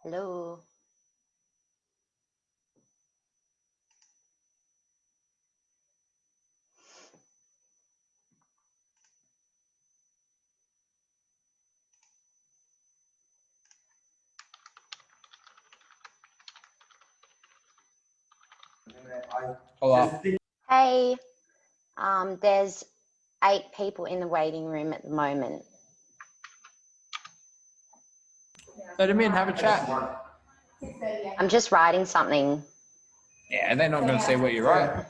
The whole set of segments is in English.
Hello. Hola. Hey, there's 8 people in the waiting room at the moment. Let them in, have a chat. I'm just writing something. Yeah, they're not going to see what you write.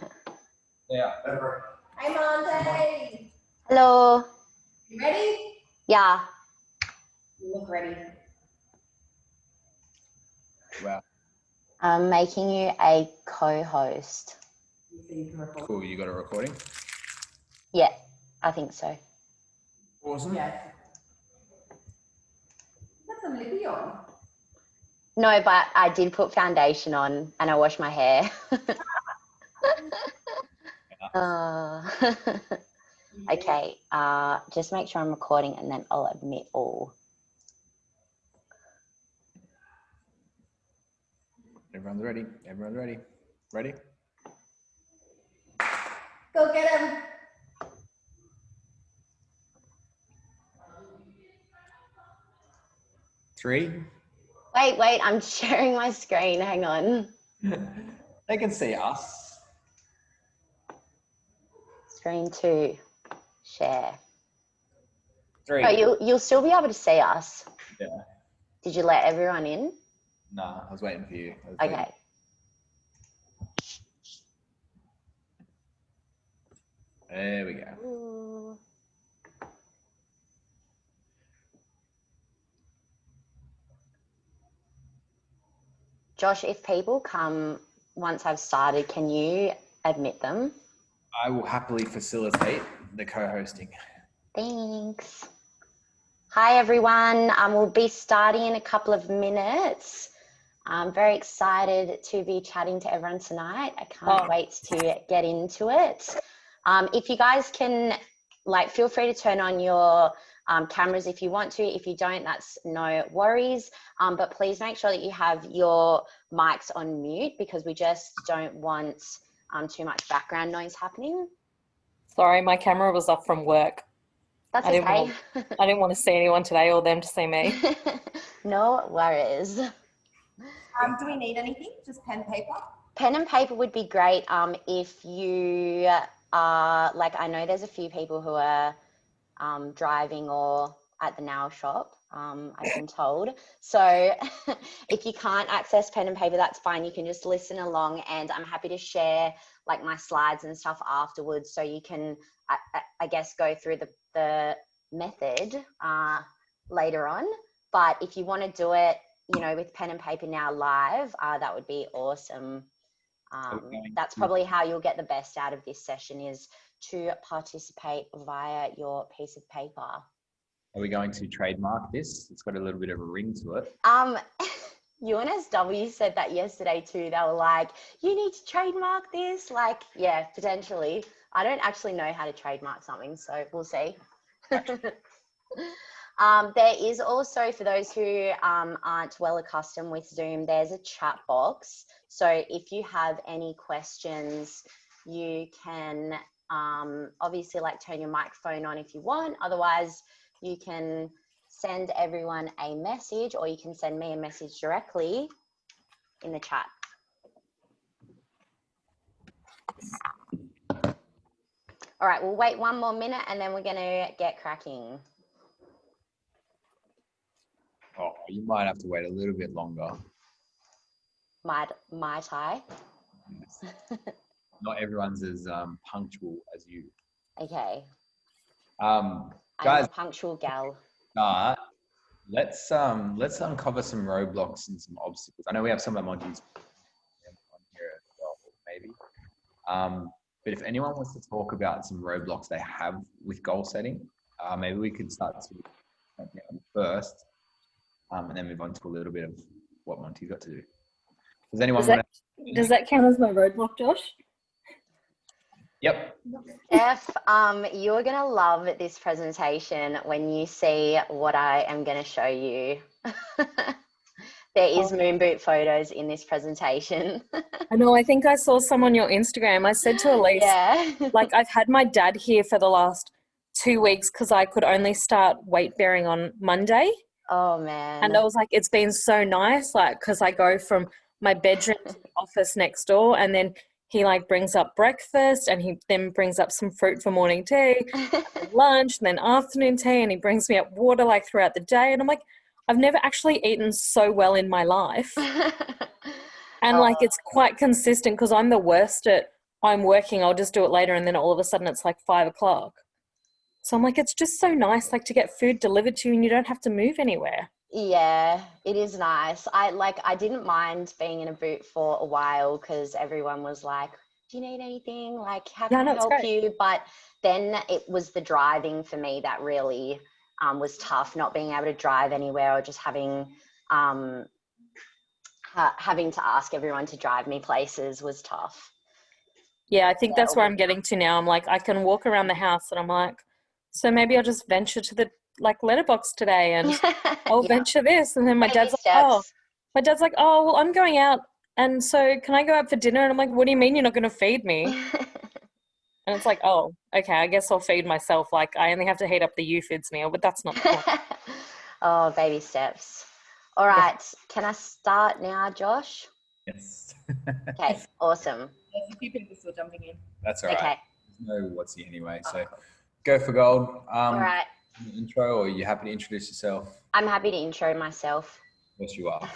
Yeah. Hey, Monte. Hello. You ready? Yeah. You look ready. Wow. I'm making you a co-host. Cool. You got a recording? Yeah, I think so. Awesome. Yes. Put some lippy on. No, but I did put foundation on and I washed my hair. Okay, just make sure I'm recording and then I'll admit all. Everyone's ready. Everyone's ready. Ready? Go get him. Three. Wait, I'm sharing my screen. Hang on. They can see us. Screen 2. Share. Three. Oh, you'll still be able to see us. Yeah. Did you let everyone in? Nah, I was waiting for you. Okay. There we go. Ooh. Josh, if people come once I've started, can you admit them? I will happily facilitate the co-hosting. Thanks. Hi, everyone. We'll be starting in a couple of minutes. I'm very excited to be chatting to everyone tonight. I can't wait to get into it. If you guys can, feel free to turn on your cameras if you want to. If you don't, that's no worries. But please make sure that you have your mics on mute because we just don't want too much background noise happening. Sorry, my camera was off from work. That's I okay. I didn't want to see anyone today or them to see me. No worries. Do we need anything? Just pen, paper? Pen and paper would be great if you are, I know there's a few people who are driving or at the nail shop, I've been told. So if you can't access pen and paper, that's fine. You can just listen along and I'm happy to share my slides and stuff afterwards so you can, I guess, go through the method later on. But if you want to do it, with pen and paper now live, that would be awesome. That's probably how you'll get the best out of this session is to participate via your piece of paper. Are we going to trademark this? It's got a little bit of a ring to it. UNSW said that yesterday too. They were like, you need to trademark this. Yeah, potentially. I don't actually know how to trademark something, so we'll see. There is also, for those who aren't well accustomed with Zoom, there's a chat box. So if you have any questions, you can obviously turn your microphone on if you want. Otherwise, you can send everyone a message or you can send me a message directly in the chat. All right, we'll wait one more minute and then we're going to get cracking. Oh, you might have to wait a little bit longer. Might I? Not everyone's as punctual as you. Okay. Guys, I'm a punctual gal. Let's uncover some roadblocks and some obstacles. I know we have some emojis on here as well, maybe. But if anyone wants to talk about some roadblocks they have with goal setting, maybe we could start to first, and then move on to a little bit of what Monty's got to do. Does anyone want to? Does that count as my roadblock, Josh? Yep. Jeff, you're going to love this presentation when you see what I am going to show you. There is moon boot photos in this presentation. I know, I think I saw some on your Instagram. I said to Elise, Yeah. like, I've had my dad here for the last 2 weeks because I could only start weight bearing on Monday. Oh, man. And I was like, it's been so nice, like, because I go from my bedroom to the office next door, and then he like brings up breakfast, and he then brings up some fruit for morning tea, and then lunch, and then afternoon tea, and he brings me up water like throughout the day. And I'm like, I've never actually eaten so well in my life. And like, it's quite consistent because I'm the worst at, I'm working, I'll just do it later, and then all of a sudden it's like 5 o'clock. So I'm like, it's just so nice, like, to get food delivered to you and you don't have to move anywhere. Yeah, it is nice. I didn't mind being in a boot for a while because everyone was like, do you need anything? Like, how can I help you? But then it was the driving for me that really was tough, not being able to drive anywhere, or just having to ask everyone to drive me places was tough. Yeah, I think that's where I'm getting to now. I'm like, I can walk around the house and I'm like, so maybe I'll just venture to the like letterbox today and I'll venture this. And then my dad's like, oh, well, I'm going out. And so can I go out for dinner? And I'm like, what do you mean you're not going to feed me? And it's like, oh, okay, I guess I'll feed myself. Like, I only have to heat up the YouFids meal, but that's not the point. Oh, baby steps. All right. Yeah. Can I start now, Josh? Yes. Okay, awesome. There's a few people still jumping in. That's all right. Okay. There's no what's he anyway, so go for gold. All right. Intro, or are you happy to introduce yourself? I'm happy to intro myself. Yes, you are.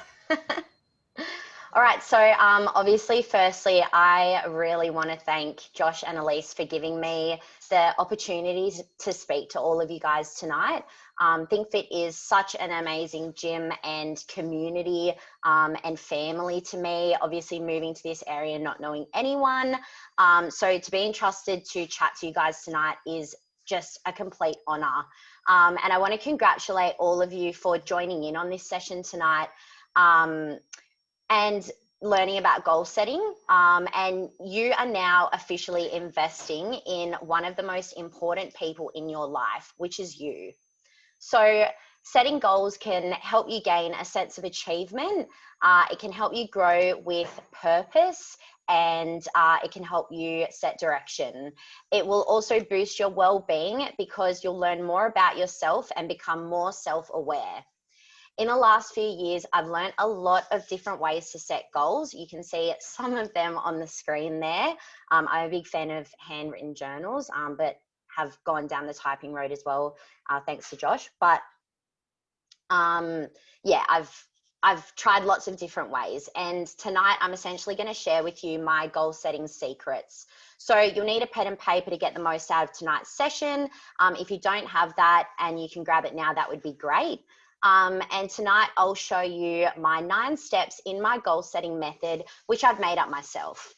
All right, so obviously, firstly, I really want to thank Josh and Elise for giving me the opportunity to speak to all of you guys tonight. ThinkFit is such an amazing gym and community and family to me, obviously moving to this area, not knowing anyone. So to be entrusted to chat to you guys tonight is just a complete honor. And I want to congratulate all of you for joining in on this session tonight. And learning about goal setting. And you are now officially investing in one of the most important people in your life, which is you. So setting goals can help you gain a sense of achievement. It can help you grow with purpose, and it can help you set direction. It will also boost your well-being because you'll learn more about yourself and become more self-aware. In the last few years, I've learned a lot of different ways to set goals. You can see some of them on the screen there. I'm a big fan of handwritten journals, but have gone down the typing road as well, thanks to Josh. But yeah, I've tried lots of different ways. And tonight, I'm essentially going to share with you my goal setting secrets. So you'll need a pen and paper to get the most out of tonight's session. If you don't have that and you can grab it now, that would be great. And tonight I'll show you my 9 steps in my goal setting method, which I've made up myself.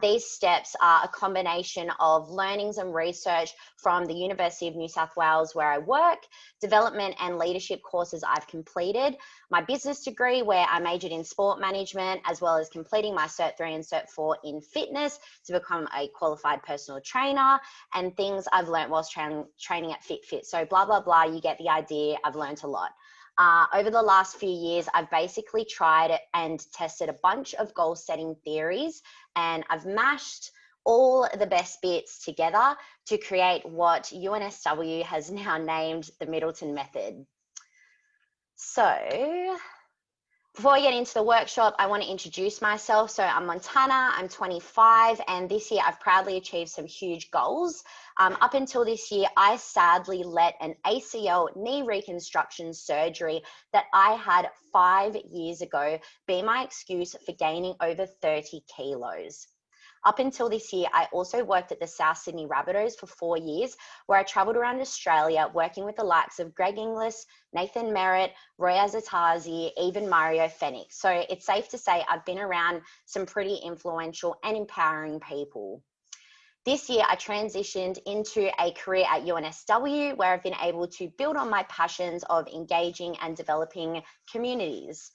These steps are a combination of learnings and research from the University of New South Wales where I work, development and leadership courses I've completed, my business degree where I majored in sport management, as well as completing my Cert 3 and Cert 4 in fitness to become a qualified personal trainer, and things I've learned whilst training at FitFit. So blah, blah, blah, you get the idea. I've learned a lot. Over the last few years, I've basically tried and tested a bunch of goal setting theories, and I've mashed all the best bits together to create what UNSW has now named the Middleton Method. So before I get into the workshop, I want to introduce myself. So I'm Montana, I'm 25, and this year I've proudly achieved some huge goals. Up until this year, I sadly let an ACL knee reconstruction surgery that I had 5 years ago be my excuse for gaining over 30 kilos. Up until this year, I also worked at the South Sydney Rabbitohs for 4 years, where I travelled around Australia working with the likes of Greg Inglis, Nathan Merritt, Roy Azatazi, even Mario Fenix. So it's safe to say I've been around some pretty influential and empowering people. This year, I transitioned into a career at UNSW, where I've been able to build on my passions of engaging and developing communities.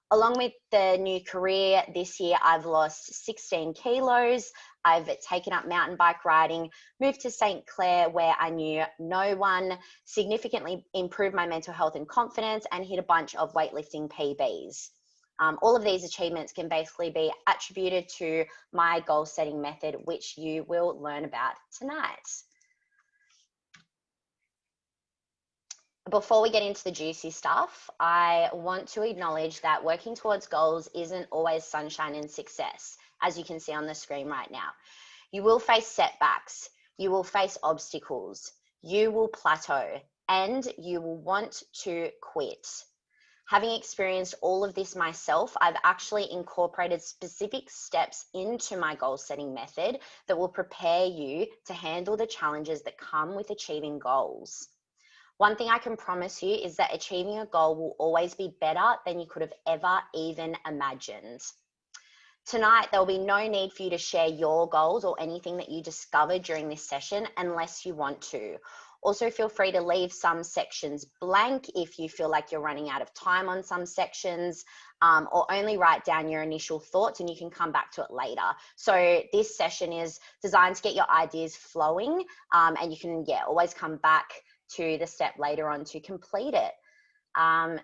Along with the new career this year, I've lost 16 kilos. I've taken up mountain bike riding, moved to St. Clair where I knew no one, significantly improved my mental health and confidence, and hit a bunch of weightlifting PBs. All of these achievements can basically be attributed to my goal setting method, which you will learn about tonight. Before we get into the juicy stuff, I want to acknowledge that working towards goals isn't always sunshine and success, as you can see on the screen right now. You will face setbacks, you will face obstacles, you will plateau, and you will want to quit. Having experienced all of this myself, I've actually incorporated specific steps into my goal setting method that will prepare you to handle the challenges that come with achieving goals. One thing I can promise you is that achieving a goal will always be better than you could have ever even imagined. Tonight, there'll be no need for you to share your goals or anything that you discovered during this session unless you want to. Also, feel free to leave some sections blank if you feel like you're running out of time on some sections, or only write down your initial thoughts and you can come back to it later. So this session is designed to get your ideas flowing, and you can, always come back to the step later on to complete it.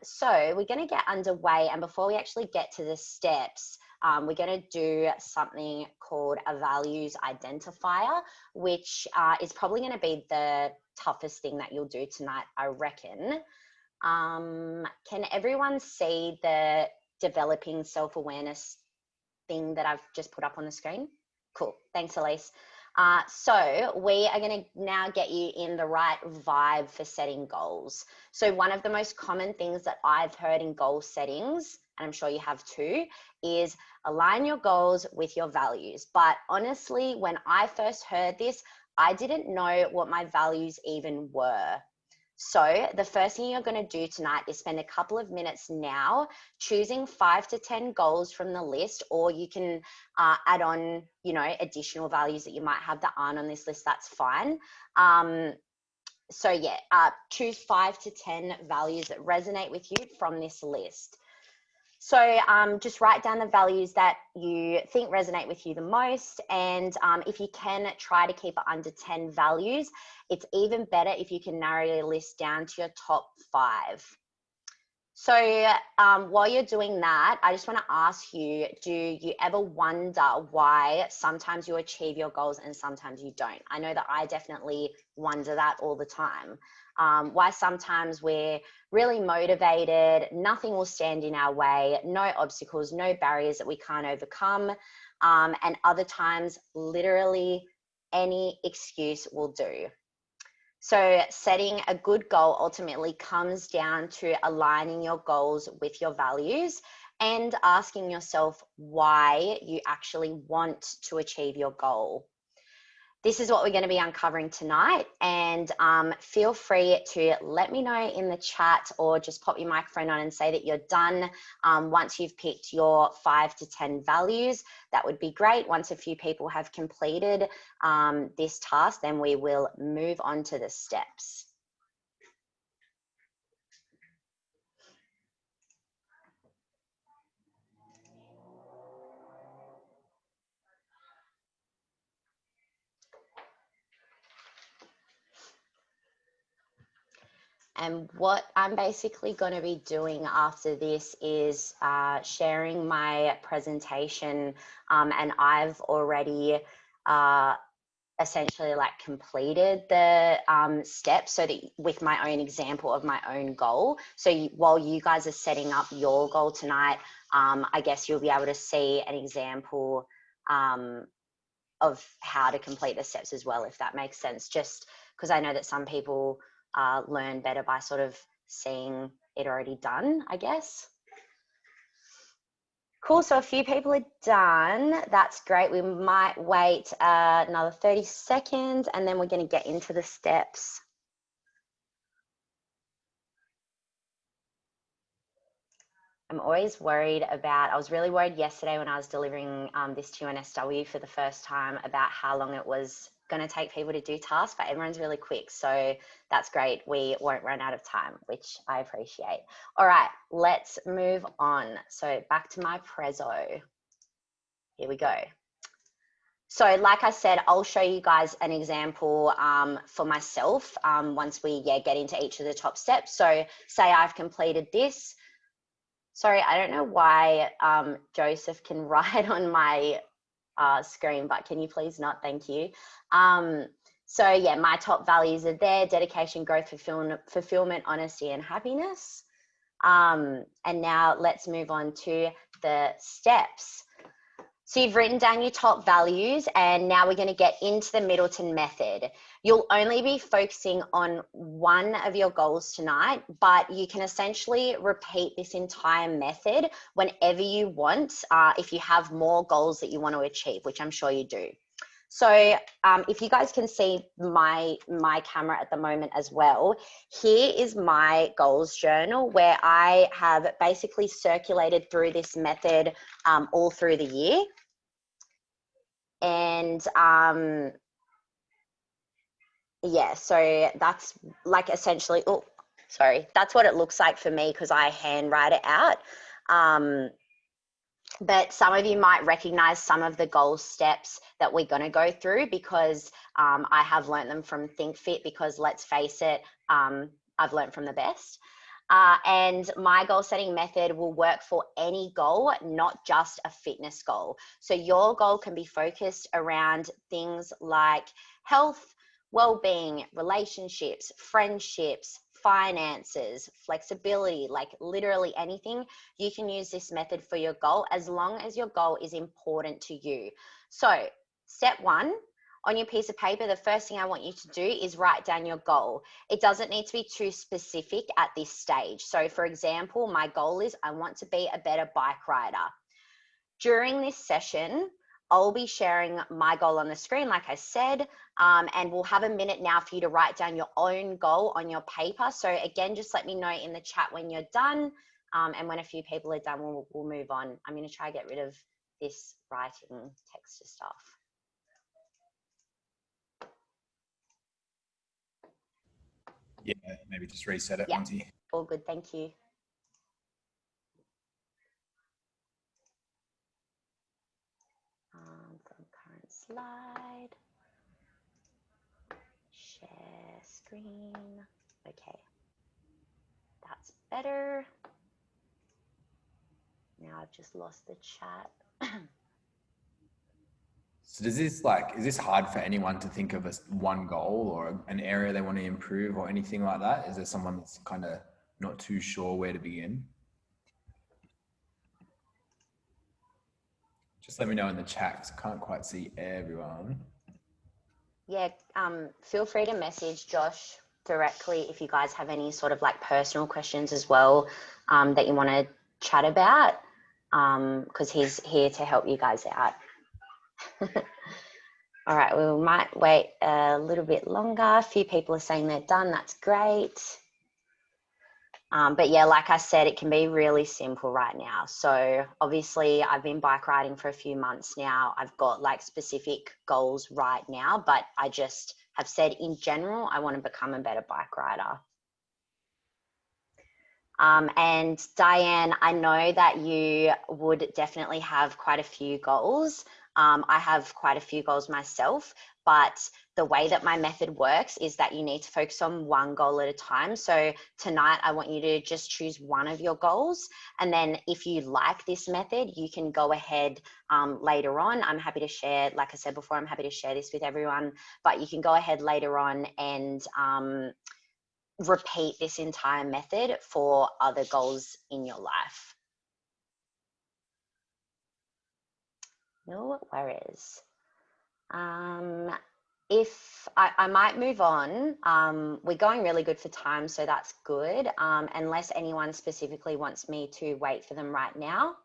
So we're going to get underway, and before we actually get to the steps, we're going to do something called a values identifier, which is probably going to be the toughest thing that you'll do tonight, I reckon. Can everyone see the developing self-awareness thing that I've just put up on the screen? Cool. Thanks, Elise. So we are going to now get you in the right vibe for setting goals. So one of the most common things that I've heard in goal settings, and I'm sure you have too, is align your goals with your values. But honestly, when I first heard this, I didn't know what my values even were. So the first thing you're going to do tonight is spend a couple of minutes now choosing 5 to 10 goals from the list, or you can add on, additional values that you might have that aren't on this list. That's fine. Choose 5 to 10 values that resonate with you from this list. So just write down the values that you think resonate with you the most. And if you can, try to keep it under 10 values. It's even better if you can narrow your list down to your top 5. So while you're doing that, I just want to ask you, do you ever wonder why sometimes you achieve your goals and sometimes you don't? I know that I definitely wonder that all the time. Why sometimes we're really motivated, nothing will stand in our way, no obstacles, no barriers that we can't overcome, and other times literally any excuse will do. So setting a good goal ultimately comes down to aligning your goals with your values and asking yourself why you actually want to achieve your goal. This is what we're going to be uncovering tonight, and feel free to let me know in the chat or just pop your microphone on and say that you're done once you've picked your 5 to 10 values. That would be great. Once a few people have completed this task, then we will move on to the steps. And what I'm basically going to be doing after this is sharing my presentation, and I've already essentially completed the steps so that with my own example of my own goal. So while you guys are setting up your goal tonight, I guess you'll be able to see an example of how to complete the steps as well, if that makes sense, just because I know that some people learn better by sort of seeing it already done, I guess. Cool, so a few people are done. That's great. We might wait another 30 seconds and then we're going to get into the steps. I'm always worried about, I was really worried yesterday when I was delivering this to UNSW for the first time about how long it was going to take people to do tasks, but everyone's really quick. So that's great. We won't run out of time, which I appreciate. All right, let's move on. So back to my prezzo. Here we go. So like I said, I'll show you guys an example for myself once we get into each of the top steps. So say I've completed this. Sorry, I don't know why Joseph can write on my screen, but can you please not? Thank you. So yeah, my top values are there: dedication, growth, fulfillment, honesty, and happiness. And now let's move on to the steps. So you've written down your top values, and now we're going to get into the Middleton Method. You'll only be focusing on one of your goals tonight, but you can essentially repeat this entire method whenever you want, if you have more goals that you want to achieve, which I'm sure you do. So if you guys can see my camera at the moment as well, here is my goals journal where I have basically circulated through this method all through the year. And yeah, so that's like essentially, oh, sorry, that's what it looks like for me because I handwrite it out. But some of you might recognize some of the goal steps that we're going to go through because I have learned them from Think Fit, because let's face it, I've learned from the best. And my goal setting method will work for any goal, not just a fitness goal. So your goal can be focused around things like health, well-being, relationships, friendships, finances, flexibility, like literally anything. You can use this method for your goal as long as your goal is important to you. So step one, on your piece of paper, the first thing I want you to do is write down your goal. It doesn't need to be too specific at this stage. So for example, my goal is I want to be a better bike rider. During this session, I'll be sharing my goal on the screen, like I said, and we'll have a minute now for you to write down your own goal on your paper. So again, just let me know in the chat when you're done, and when a few people are done, we'll move on. I'm going to try to get rid of this writing text stuff. Yeah, maybe just reset it, Yeah. Monty. All good, thank you. From current slide, share screen. Okay, that's better. Now I've just lost the chat. So does this is this hard for anyone to think of as one goal or an area they want to improve or anything like that? Is there someone that's kind of not too sure where to begin? Just let me know in the chat because I can't quite see everyone. Yeah, feel free to message Josh directly if you guys have any sort of like personal questions as well that you want to chat about, because he's here to help you guys out. All right, we might wait a little bit longer. A few people are saying they're done. That's great. But yeah, like I said, it can be really simple right now. So obviously I've been bike riding for a few months now. I've got like specific goals right now, but I just have said in general, I want to become a better bike rider. And Diane, I know that you would definitely have quite a few goals. I have quite a few goals myself, but the way that my method works is that you need to focus on one goal at a time. So tonight, I want you to just choose one of your goals. And then if you like this method, you can go ahead later on. I'm happy to share, like I said before, I'm happy to share this with everyone, but you can go ahead later on and repeat this entire method for other goals in your life. No worries. If I might move on, we're going really good for time, so that's good. Unless anyone specifically wants me to wait for them right now.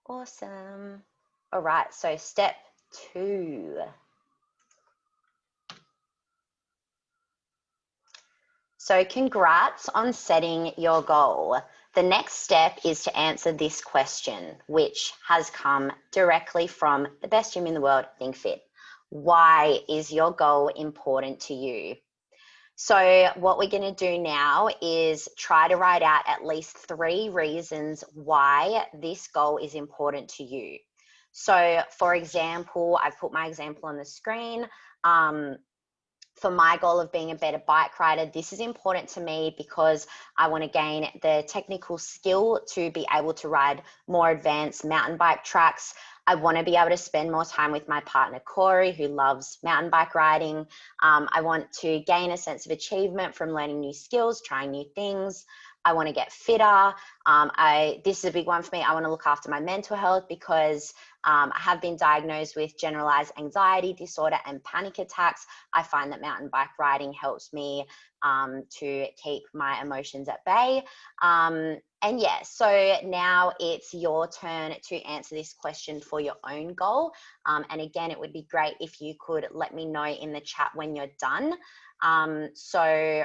Awesome. All right, so step 2. So congrats on setting your goal. The next step is to answer this question, which has come directly from the best gym in the world, Think Fit. Why is your goal important to you? So what we're going to do now is try to write out at least 3 reasons why this goal is important to you. So for example, I've put my example on the screen. For my goal of being a better bike rider, this is important to me because I want to gain the technical skill to be able to ride more advanced mountain bike tracks. I want to be able to spend more time with my partner, Corey, who loves mountain bike riding. I want to gain a sense of achievement from learning new skills, trying new things. I want to get fitter. This is a big one for me. I want to look after my mental health because I have been diagnosed with generalized anxiety disorder and panic attacks. I find that mountain bike riding helps me to keep my emotions at bay. And yeah, so now it's your turn to answer this question for your own goal. And again, it would be great if you could let me know in the chat when you're done. So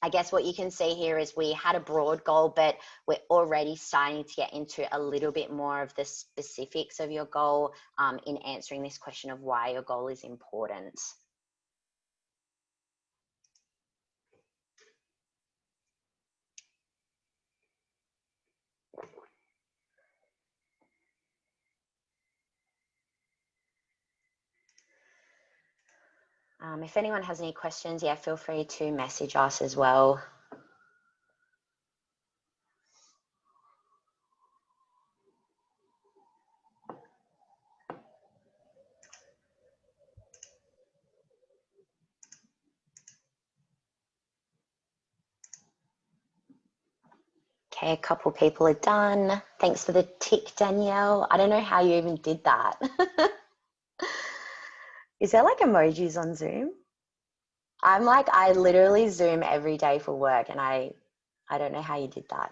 I guess what you can see here is we had a broad goal, but we're already starting to get into a little bit more of the specifics of your goal in answering this question of why your goal is important. If anyone has any questions, yeah, feel free to message us as well. Okay, a couple people are done. Thanks for the tick, Danielle. I don't know how you even did that. Is there like emojis on Zoom? I literally Zoom every day for work and I don't know how you did that.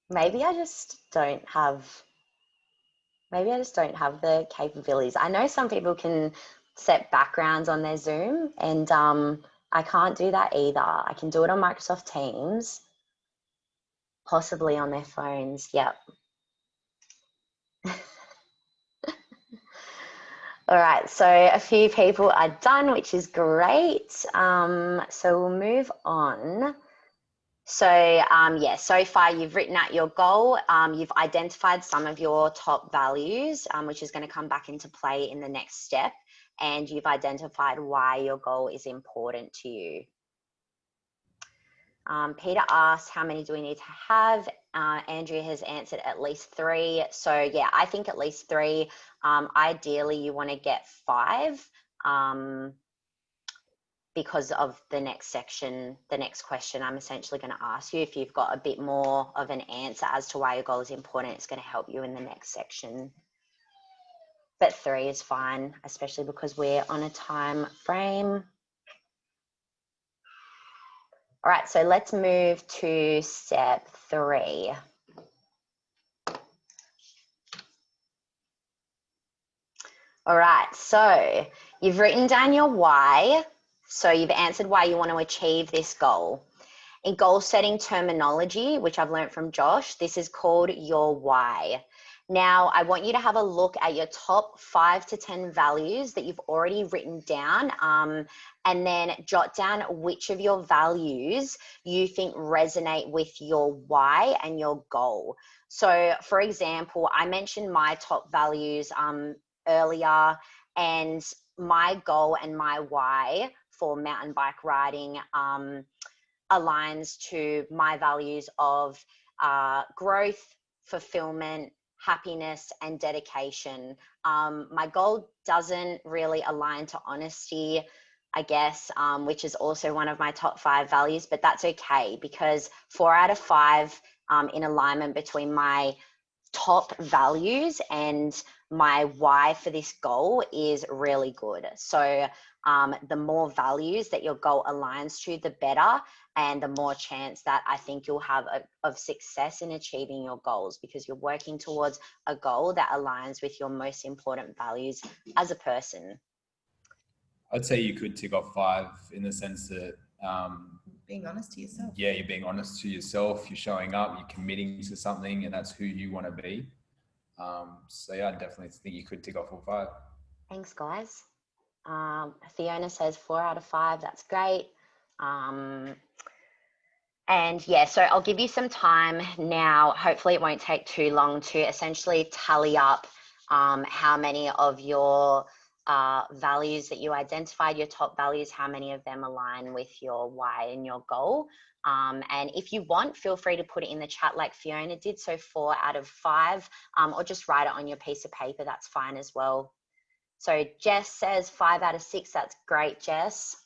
Maybe I just don't have the capabilities. I know some people can set backgrounds on their Zoom and I can't do that either. I can do it on Microsoft Teams, possibly on their phones. Yep. All right, so a few people are done, which is great. So we'll move on. So yeah, so far you've written out your goal. You've identified some of your top values, which is going to come back into play in the next step. And you've identified why your goal is important to you. Peter asked, how many do we need to have? Andrea has answered at least 3. So yeah, I think at least 3. Ideally, you want to get 5 because of the next section, the next question I'm essentially going to ask you. If you've got a bit more of an answer as to why your goal is important, it's going to help you in the next section. But 3 is fine, especially because we're on a time frame. All right, so let's move to step 3. All right, so you've written down your why. So you've answered why you want to achieve this goal. In goal setting terminology, which I've learned from Josh, this is called your why. Now, I want you to have a look at your top 5 to 10 values that you've already written down, and then jot down which of your values you think resonate with your why and your goal. So, for example, I mentioned my top values earlier, and my goal and my why for mountain bike riding aligns to my values of growth, fulfillment, happiness, and dedication. My goal doesn't really align to honesty, I guess, which is also one of my top 5 values, but that's okay because 4 out of 5 in alignment between my top values and my why for this goal is really good. So the more values that your goal aligns to, the better, and the more chance that I think you'll have of success in achieving your goals, because you're working towards a goal that aligns with your most important values as a person. I'd say you could tick off 5 in the sense that being honest to yourself. Yeah, you're being honest to yourself, you're showing up, you're committing to something, and that's who you want to be. So yeah, I definitely think you could tick off all 5. Thanks, guys. Fiona says 4 out of 5. That's great. And yeah, so I'll give you some time now. Hopefully it won't take too long to essentially tally up how many of your values that you identified, your top values, how many of them align with your why and your goal. And if you want, feel free to put it in the chat like Fiona did. So 4 out of 5, or just write it on your piece of paper. That's fine as well. So Jess says 5 out of 6. That's great, Jess.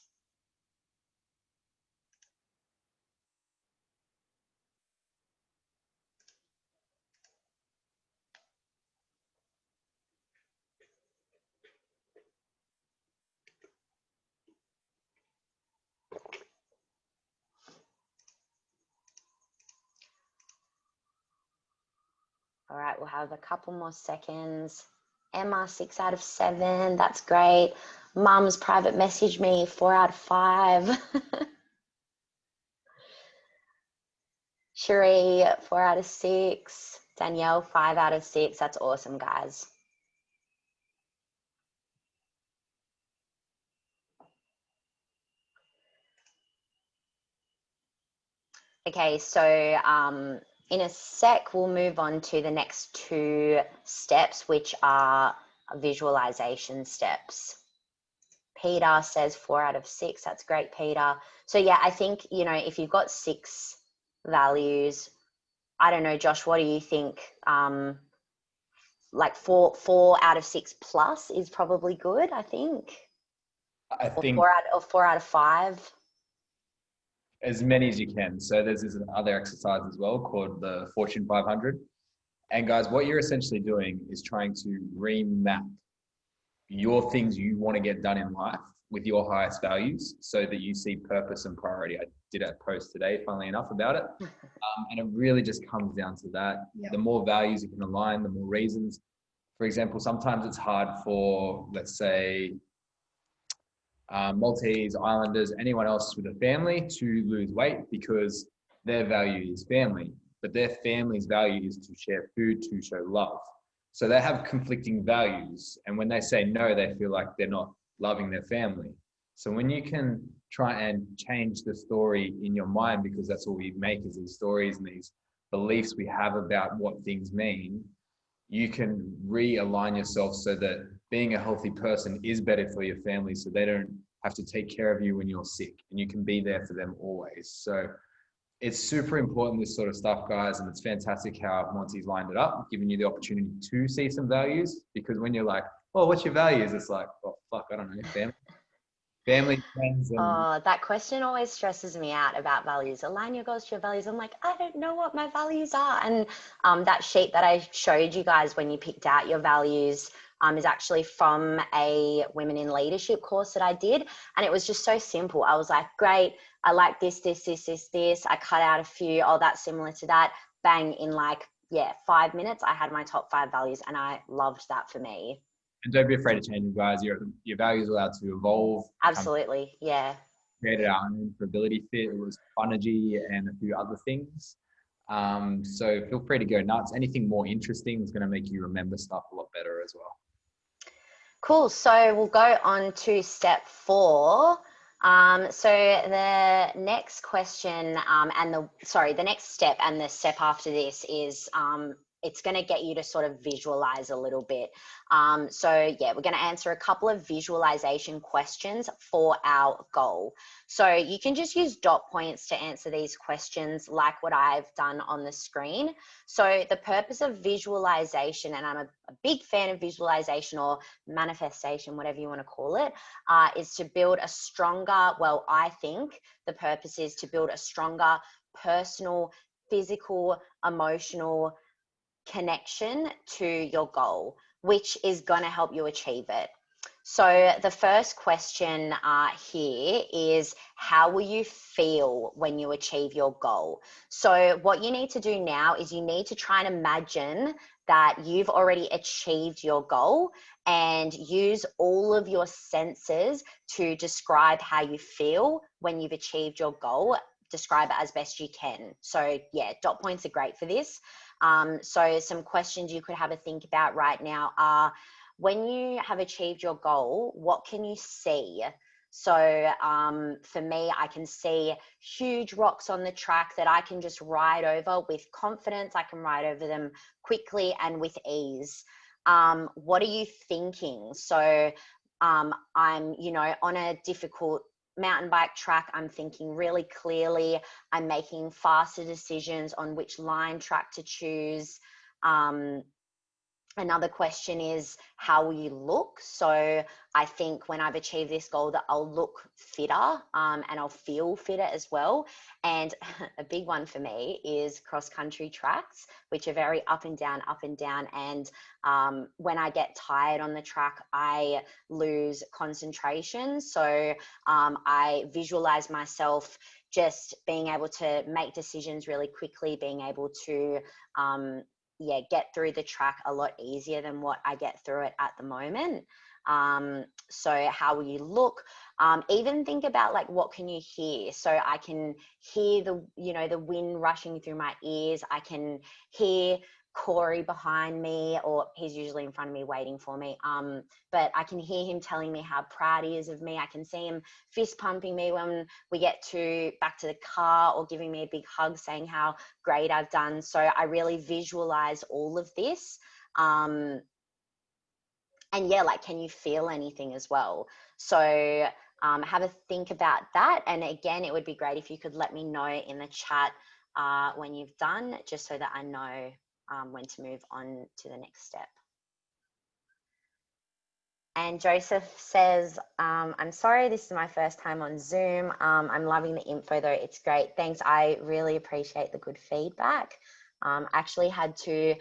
All right, we'll have a couple more seconds. Emma, 6 out of 7. That's great. Mum's private messaged me 4 out of 5. Cherie, 4 out of 6. Danielle, 5 out of 6. That's awesome, guys. Okay, so in a sec, we'll move on to the next 2 steps, which are visualization steps. Peter says 4 out of 6. That's great, Peter. So yeah, I think, you know, if you've got 6 values, I don't know, Josh, what do you think? Like 4 out of 6 plus is probably good, I think. I think 4 out of 5. as many as you can. So there's this other exercise as well called the Fortune 500. And guys, what you're essentially doing is trying to remap your things you want to get done in life with your highest values so that you see purpose and priority. I did a post today, funnily enough, about it. And it really just comes down to that. Yep. The more values you can align, the more reasons. For example, sometimes it's hard for, let's say, Maltese, Islanders, anyone else with a family to lose weight because their value is family, but their family's value is to share food, to show love. So they have conflicting values. And when they say no, they feel like they're not loving their family. So when you can try and change the story in your mind, because that's all we make is these stories and these beliefs we have about what things mean, you can realign yourself so that being a healthy person is better for your family, so they don't have to take care of you when you're sick and you can be there for them always. So it's super important, this sort of stuff, guys. And it's fantastic how Monty's lined it up, giving you the opportunity to see some values, because when you're like, oh, what's your values? It's like, oh, fuck, I don't know, family, friends. And That question always stresses me out about values. Align your goals to your values. I'm like, I don't know what my values are. And that sheet that I showed you guys when you picked out your values is actually from a women in leadership course that I did. And it was just so simple. I was like, great, I like this. I cut out a few. Oh, that's similar to that. Bang, in like, 5 minutes, I had my top 5 values, and I loved that for me. And don't be afraid to change them, guys. Your values are allowed to evolve. Absolutely, yeah. Created our own for Ability Fit. It was Funergy and a few other things. So feel free to go nuts. Anything more interesting is going to make you remember stuff a lot better as well. Cool. So we'll go on to step 4. So the next question the next step and the step after this is it's going to get you to sort of visualize a little bit. So yeah, we're going to answer a couple of visualization questions for our goal. So you can just use dot points to answer these questions like what I've done on the screen. So the purpose of visualization, and I'm a big fan of visualization or manifestation, whatever you want to call it, is to build a stronger, I think the purpose is to build a stronger personal, physical, emotional connection to your goal, which is going to help you achieve it. So the first question here is, how will you feel when you achieve your goal? So what you need to do now is you need to try and imagine that you've already achieved your goal and use all of your senses to describe how you feel when you've achieved your goal. Describe it as best you can. So yeah, dot points are great for this. So some questions you could have a think about right now are, when you have achieved your goal, what can you see? So for me, I can see huge rocks on the track that I can just ride over with confidence. I can ride over them quickly and with ease. What are you thinking? So I'm, on a difficult mountain bike track. I'm thinking really clearly. I'm making faster decisions on which line track to choose. Another question is, how will you look? So I think when I've achieved this goal that I'll look fitter and I'll feel fitter as well. And a big one for me is cross-country tracks, which are very up and down, up and down. And when I get tired on the track, I lose concentration. So I visualize myself just being able to make decisions really quickly, being able to get through the track a lot easier than what I get through it at the moment. So how will you look? Even think about, like, what can you hear? So I can hear the wind rushing through my ears. I can hear Corey behind me, or he's usually in front of me waiting for me. But I can hear him telling me how proud he is of me. I can see him fist pumping me when we get back to the car, or giving me a big hug saying how great I've done. So I really visualize all of this. And yeah, like, can you feel anything as well? So have a think about that. And again, it would be great if you could let me know in the chat when you've done, just so that I know when to move on to the next step. And Joseph says, I'm sorry, this is my first time on Zoom. I'm loving the info though, it's great. Thanks, I really appreciate the good feedback. Actually had to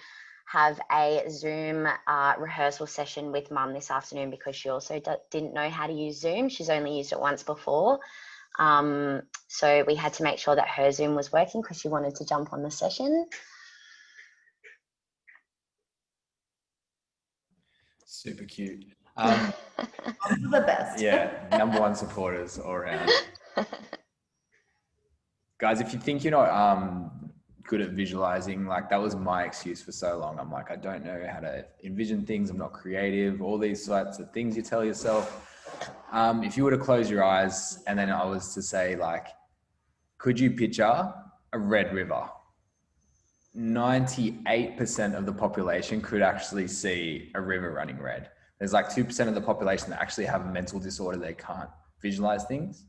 have a Zoom rehearsal session with Mum this afternoon because she also didn't know how to use Zoom. She's only used it once before. So we had to make sure that her Zoom was working because she wanted to jump on the session. Super cute. The best. Yeah, #1 supporters all around. Guys, if you think you're not good at visualizing, like, that was my excuse for so long. I'm like, I don't know how to envision things. I'm not creative. All these sorts of things you tell yourself. If you were to close your eyes and then I was to say, like, could you picture a red river? 98% of the population could actually see a river running red. There's like 2% of the population that actually have a mental disorder. They can't visualize things.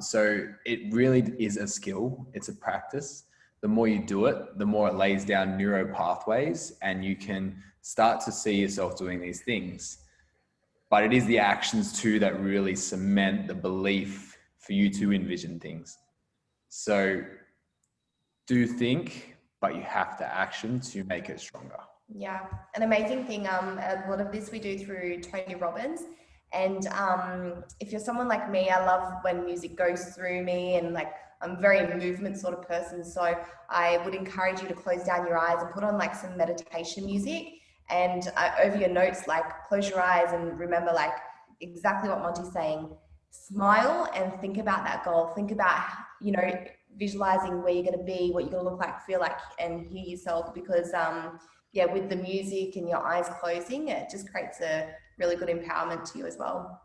So it really is a skill. It's a practice. The more you do it, the more it lays down neural pathways and you can start to see yourself doing these things. But it is the actions too that really cement the belief for you to envision things. So do think, but you have to action to make it stronger. Yeah, an amazing thing. A lot of this we do through Tony Robbins. And if you're someone like me, I love when music goes through me, and like, I'm a very movement sort of person. So I would encourage you to close down your eyes and put on like some meditation music, and over your notes, like, close your eyes and remember, like, exactly what Monty's saying. Smile and think about that goal. Think about, visualizing where you're going to be, what you're going to look like, feel like, and hear yourself, because with the music and your eyes closing, it just creates a really good empowerment to you as well.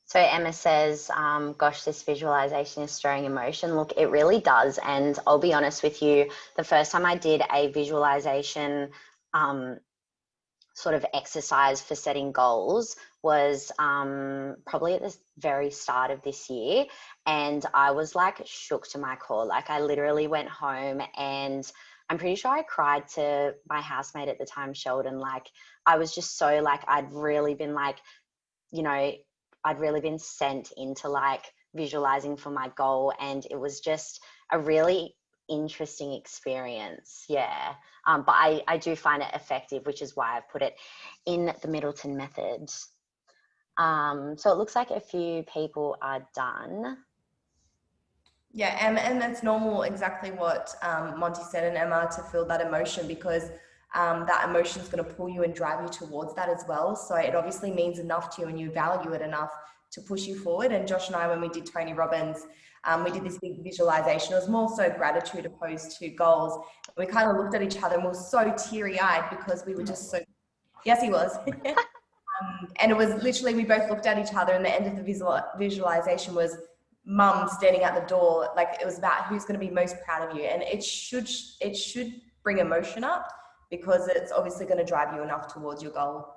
So Emma says, gosh, this visualization is stirring emotion. Look, it really does. And I'll be honest with you, the first time I did a visualization sort of exercise for setting goals was probably at the very start of this year. And I was like shook to my core. Like, I literally went home and I'm pretty sure I cried to my housemate at the time, Sheldon. Like, I was just so like, I'd really been sent into like visualizing for my goal. And it was just a really interesting experience. Yeah. But I do find it effective, which is why I've put it in the Middleton Method. So it looks like a few people are done. Yeah, and it's normal, exactly what Monty said, and Emma, to feel that emotion, because that emotion is going to pull you and drive you towards that as well. So it obviously means enough to you and you value it enough to push you forward. And Josh and I, when we did Tony Robbins, we did this big visualization. It was more so gratitude opposed to goals. We kind of looked at each other and we were so teary-eyed because we were just so, yes, he was. And it was literally, we both looked at each other, and the end of the visualization was mum standing at the door. Like, it was about who's going to be most proud of you. And it should bring emotion up, because it's obviously going to drive you enough towards your goal.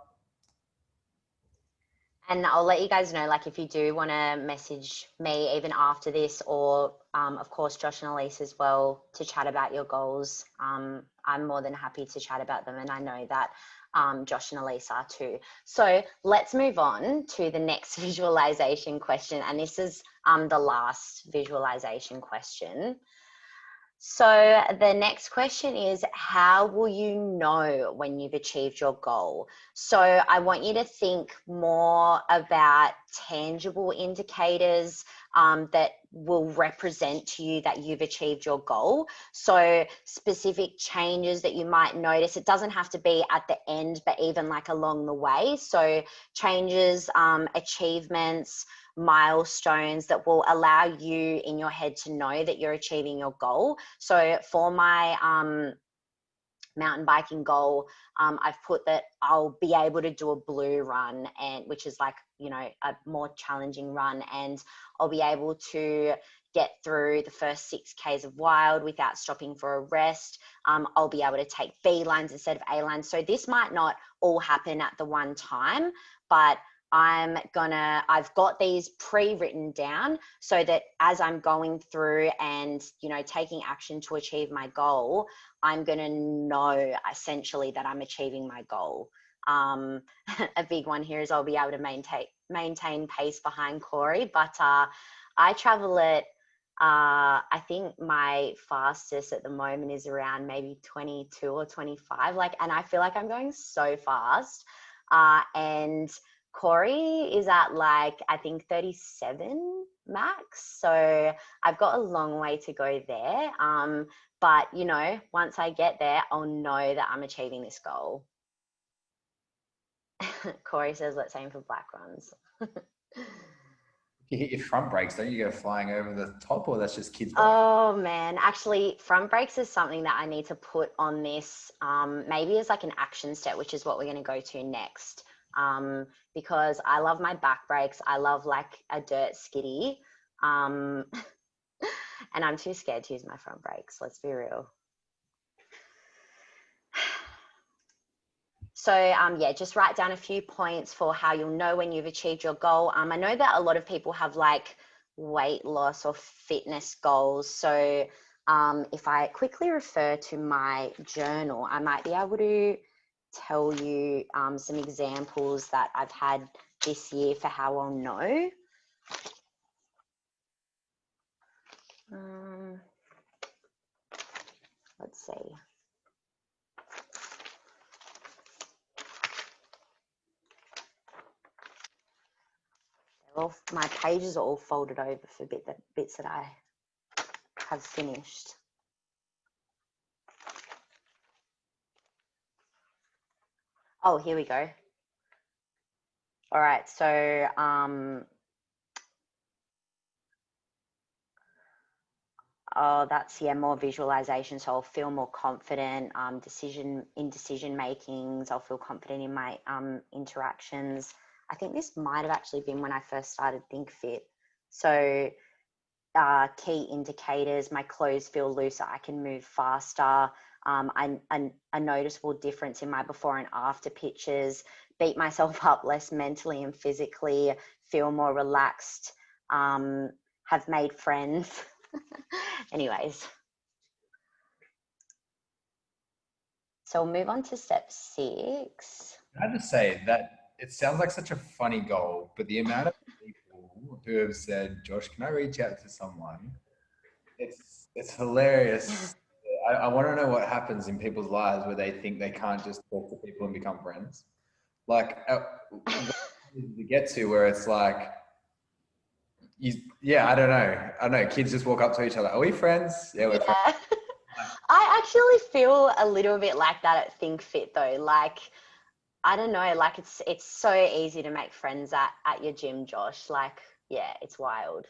And I'll let you guys know, like, if you do want to message me even after this, or of course Josh and Elise as well, to chat about your goals, I'm more than happy to chat about them, and I know that Josh and Elise are too. So let's move on to the next visualization question, and this is the last visualization question. So the next question is, how will you know when you've achieved your goal? So I want you to think more about tangible indicators that will represent to you that you've achieved your goal. So specific changes that you might notice. It doesn't have to be at the end, but even like along the way. So changes, achievements, milestones that will allow you in your head to know that you're achieving your goal. So for my mountain biking goal, I've put that I'll be able to do a blue run, and which is like, you know, a more challenging run, and I'll be able to get through the first 6 Ks of wild without stopping for a rest. I'll be able to take B lines instead of A lines. So this might not all happen at the one time, but I've got these pre-written down so that as I'm going through and, you know, taking action to achieve my goal, I'm going to know essentially that I'm achieving my goal. A big one here is I'll be able to maintain pace behind Corey, but I travel at, I think my fastest at the moment is around maybe 22 or 25, and I feel like I'm going so fast. And Corey is at like, I think 37 max. So I've got a long way to go there. But, you know, once I get there, I'll know that I'm achieving this goal. Corey says, let's aim for black runs. You hit your front brakes, don't you go flying over the top, or that's just kids? Oh man, actually front brakes is something that I need to put on this, maybe as like an action step, which is what we're going to go to next. Because I love my back brakes. I love like a dirt skiddy. And I'm too scared to use my front brakes. Let's be real. So yeah, just write down a few points for how you'll know when you've achieved your goal. I know that a lot of people have like weight loss or fitness goals. So if I quickly refer to my journal, I might be able to tell you some examples that I've had this year for how I'll know. Let's see. Well, my pages are all folded over for bits that I have finished. Oh, here we go. All right, so oh, that's, yeah, more visualization. So I'll feel more confident decision makings. I'll feel confident in my interactions. I think this might have actually been when I first started Think Fit. So key indicators, my clothes feel looser, I can move faster, a noticeable difference in my before and after pictures, beat myself up less mentally and physically, feel more relaxed, have made friends. Anyways. So we'll move on to step 6. I have to say that it sounds like such a funny goal, but the amount of people who have said, Josh, can I reach out to someone It's hilarious. I want to know what happens in people's lives where they think they can't just talk to people and become friends. Like, what did you get to where it's like, yeah, I don't know. I don't know. Kids just walk up to each other. Are we friends? Yeah, we're friends. Yeah. I actually feel a little bit like that at Think Fit though. Like, I don't know, like it's so easy to make friends at your gym, Josh. Like, yeah, it's wild.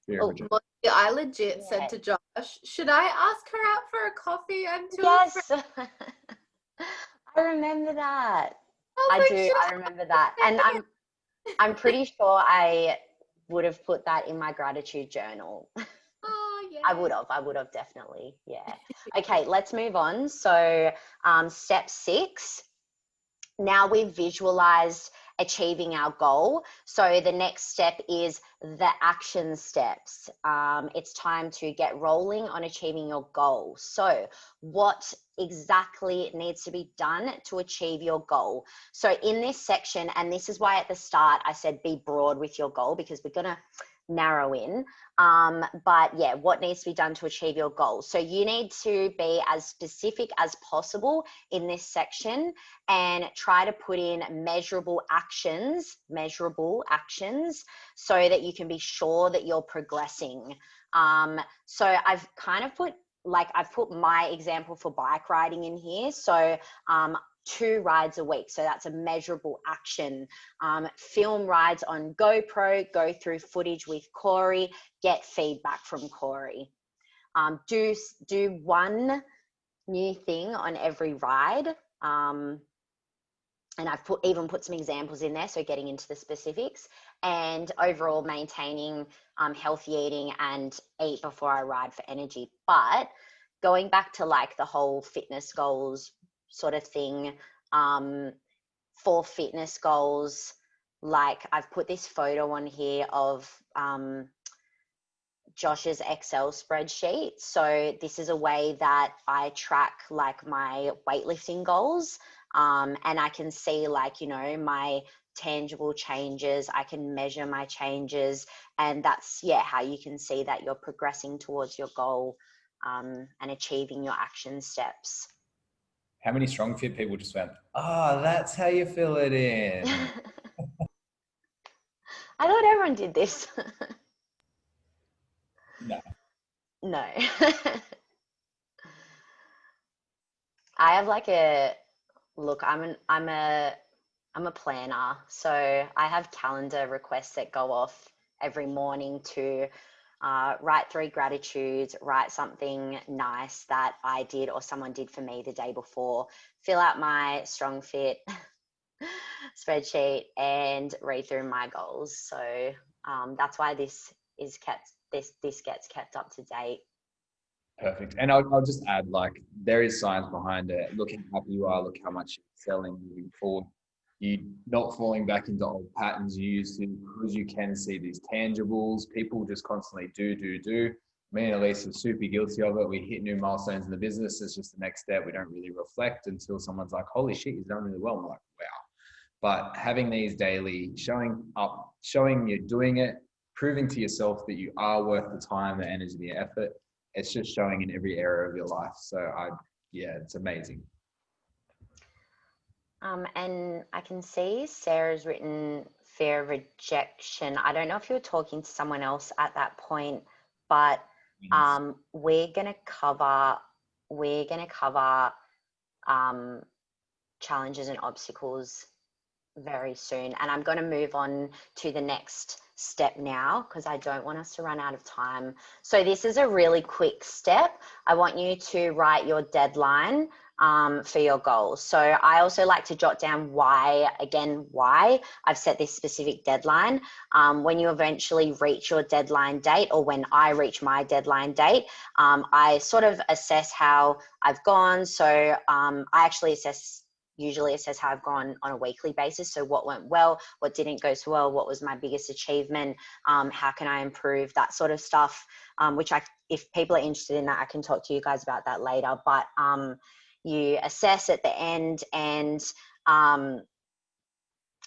Fear of Oh, rejection. Monty, I legit Yeah. said to Josh, should I ask her out for a coffee? I'm too afraid. Yes. I remember that. I I was do. like, should I remember that. And I'm pretty sure I would have put that in my gratitude journal. Oh, yeah. I would have definitely. Yeah. Okay, let's move on. So, step 6. Now we've visualized achieving our goal. So the next step is the action steps. It's time to get rolling on achieving your goal. So what exactly needs to be done to achieve your goal? So in this section, and this is why at the start I said be broad with your goal, because we're going to narrow in. But yeah, what needs to be done to achieve your goal? So you need to be as specific as possible in this section and try to put in measurable actions, so that you can be sure that you're progressing. So I've kind of I've put my example for bike riding in here. So 2 rides a week. So that's a measurable action. Film rides on GoPro, go through footage with Corey, get feedback from Corey. Do 1 new thing on every ride. And I've even put some examples in there, so getting into the specifics, and overall maintaining healthy eating and eat before I ride for energy. But going back to like the whole fitness goals sort of thing, for fitness goals, like I've put this photo on here of Josh's Excel spreadsheet. So this is a way that I track like my weightlifting goals. And I can see like, my tangible changes. I can measure my changes. And that's, how you can see that you're progressing towards your goal and achieving your action steps. How many strong fit people just went, that's how you fill it in? I thought everyone did this. No. No. I have like I'm a planner. So I have calendar requests that go off every morning to write 3 gratitudes, write something nice that I did or someone did for me the day before, fill out my strong fit spreadsheet and read through my goals. So that's why this gets kept up to date. Perfect. And I'll just add, like, there is science behind it. Look how happy you are. Look how much you're selling moving forward. You not falling back into old patterns you used to, because you can see these tangibles. People just constantly do. Me and Elise are super guilty of it. We hit new milestones in the business. It's just the next step. We don't really reflect until someone's like, holy shit, you've done really well. And we're like, wow. But having these daily, showing you're doing it, proving to yourself that you are worth the time, the energy, the effort, it's just showing in every area of your life. So it's amazing. And I can see Sarah's written fear of rejection. I don't know if you were talking to someone else at that point, but we're gonna cover challenges and obstacles very soon, and I'm going to move on to the next step now because I don't want us to run out of time. So this is a really quick step. I want you to write your deadline for your goals. So I also like to jot down why I've set this specific deadline. When you eventually reach your deadline date, or when I reach my deadline date, I sort of assess how I've gone. So I actually usually assess how I've gone on a weekly basis. So what went well, what didn't go so well, what was my biggest achievement, how can I improve, that sort of stuff, which if people are interested in that, I can talk to you guys about that later. But you assess at the end, and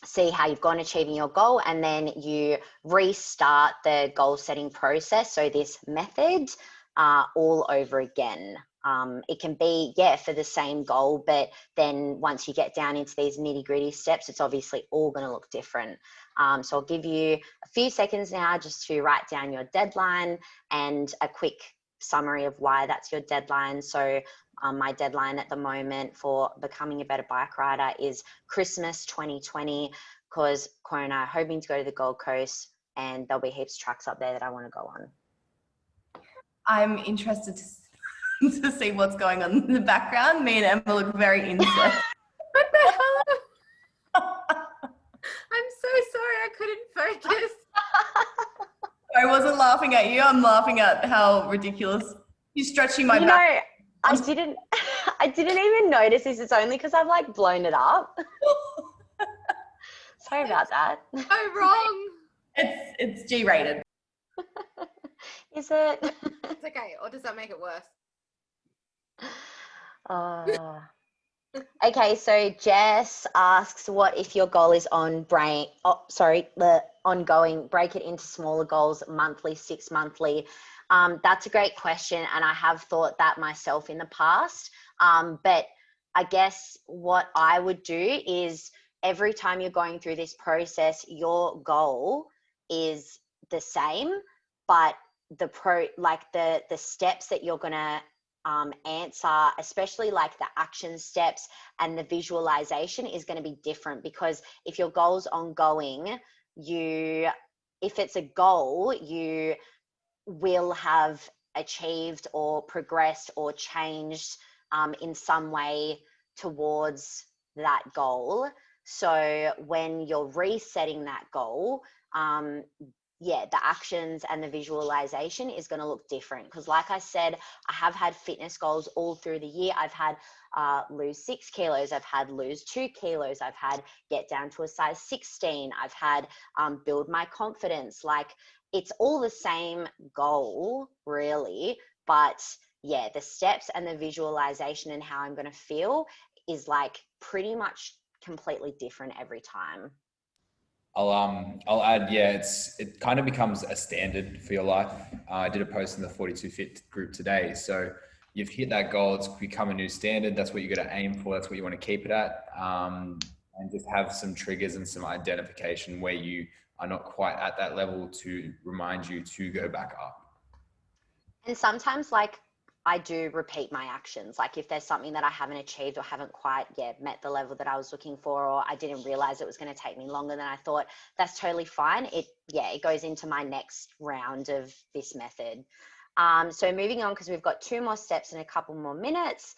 see how you've gone achieving your goal, and then you restart the goal setting process. So this method all over again. It can be, for the same goal, but then once you get down into these nitty gritty steps, it's obviously all going to look different. So I'll give you a few seconds now just to write down your deadline and a quick summary of why that's your deadline. So my deadline at the moment for becoming a better bike rider is Christmas 2020, because Corey and I are hoping to go to the Gold Coast, and there'll be heaps of tracks up there that I want to go on. I'm interested to see what's going on in the background. Me and Emma look very incensed. What the hell? I'm so sorry, I couldn't focus. I wasn't laughing at you. I'm laughing at how ridiculous. You're stretching my back. I didn't even notice this. It's only because I've like blown it up. Sorry about that. So wrong. It's G-rated. Is it? It's okay, or does that make it worse? Okay, so Jess asks, what if your goal is ongoing, break it into smaller goals, monthly, 6 monthly. That's a great question, and I have thought that myself in the past. But I guess what I would do is every time you're going through this process, your goal is the same, but the steps that you're gonna answer, especially like the action steps and the visualization, is going to be different. Because if your goal's ongoing, if it's a goal, you will have achieved or progressed or changed in some way towards that goal. So when you're resetting that goal, the actions and the visualization is going to look different. Because like I said, I have had fitness goals all through the year. I've had lose 6 kilos. I've had lose 2 kilos. I've had get down to a size 16. I've had build my confidence. Like, it's all the same goal really, but the steps and the visualization and how I'm going to feel is like pretty much completely different every time. I'll add, it kind of becomes a standard for your life. I did a post in the 42 Fit group today. So you've hit that goal, it's become a new standard. That's what you got to aim for. That's what you want to keep it at. And just have some triggers and some identification where you are not quite at that level to remind you to go back up. And sometimes like I do repeat my actions. Like if there's something that I haven't achieved or haven't quite met the level that I was looking for, or I didn't realize it was going to take me longer than I thought, that's totally fine. It goes into my next round of this method. So moving on, because we've got 2 more steps and a couple more minutes.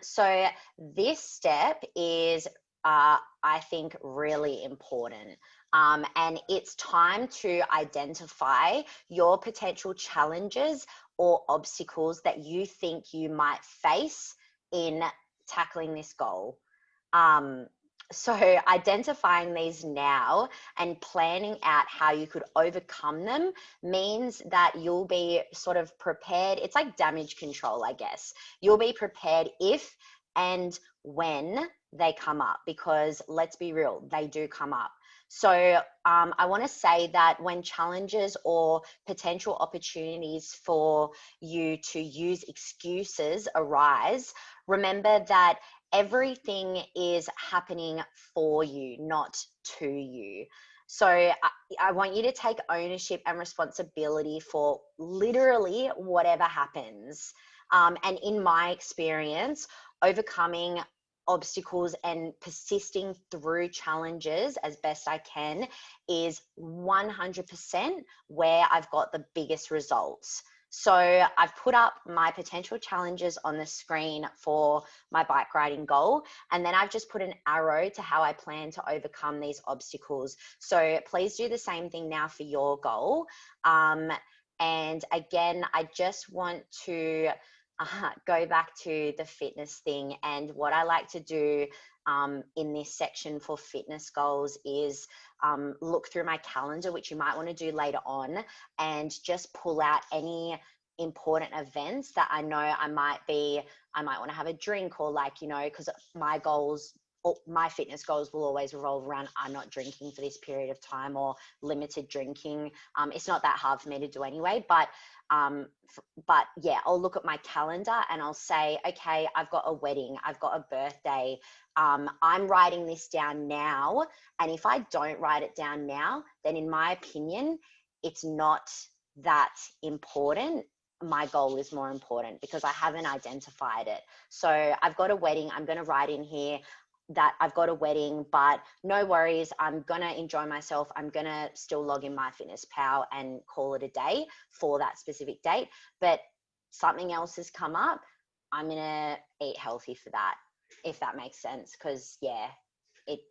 So this step is, I think, really important. And it's time to identify your potential challenges or obstacles that you think you might face in tackling this goal. So identifying these now and planning out how you could overcome them means that you'll be sort of prepared. It's like damage control, I guess. You'll be prepared if and when they come up, because let's be real, they do come up. So I want to say that when challenges or potential opportunities for you to use excuses arise, remember that everything is happening for you, not to you. So I want you to take ownership and responsibility for literally whatever happens. And in my experience, overcoming obstacles and persisting through challenges as best I can is 100% where I've got the biggest results. So I've put up my potential challenges on the screen for my bike riding goal, and then I've just put an arrow to how I plan to overcome these obstacles. So please do the same thing now for your goal. And again, I just want to go back to the fitness thing. And what I like to do in this section for fitness goals is look through my calendar, which you might want to do later on, and just pull out any important events that I know I might want to have a drink, or like, because my goals my fitness goals will always revolve around I'm not drinking for this period of time or limited drinking. It's not that hard for me to do anyway, but yeah, I'll look at my calendar and I'll say, okay, I've got a wedding, I've got a birthday. I'm writing this down now. And if I don't write it down now, then in my opinion, it's not that important. My goal is more important because I haven't identified it. So I've got a wedding. I'm going to write in here that I've got a wedding, but no worries. I'm going to enjoy myself. I'm going to still log in MyFitnessPal and call it a day for that specific date. But something else has come up. I'm going to eat healthy for that, if that makes sense. Because yeah,